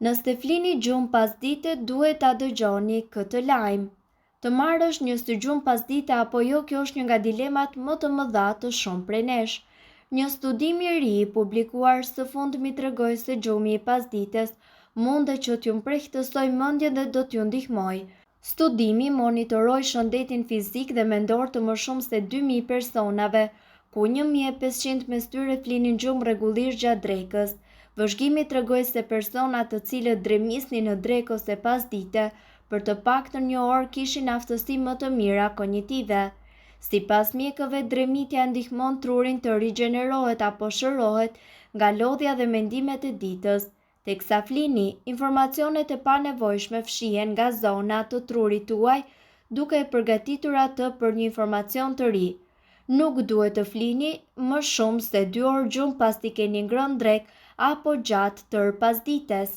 Nëse flini gjumë pas dite, duhet ta dëgjoni këtë lajm. Të marrësh një gjumë pas dite apo jo, kjo është një nga dilemat më të mëdha të shumë prej nesh. Një studim i ri publikuar së fundmi tregoi se gjumi i pasdites mundet që t'ju mprehtësoj mendjen dhe do t'ju ndihmoj. Studimi monitoroi shëndetin fizik dhe mendor të më shumë se 2000 personave, ku 1500 mes tyre flinin gjumë rregullisht gjatë drekës. Vëzhgimi tregoi se personat të cilët dremisnin në drekë ose pasdite për të paktën një orë kishin aftësi më të mira kognitive. Sipas mjekëve, dremitja ndihmon trurin të rigjenerohet apo shërohet nga lodhja dhe mendimet e ditës. Teksa flini, informacionet e panevojshme fshihen nga zona të trurit tuaj, duke e përgatitur atë për një informacion të ri. Nuk duhet të flini më shumë se 2 orë gjumë pas t'i keni ngrënë drekë apo gjatë tërë pasdites.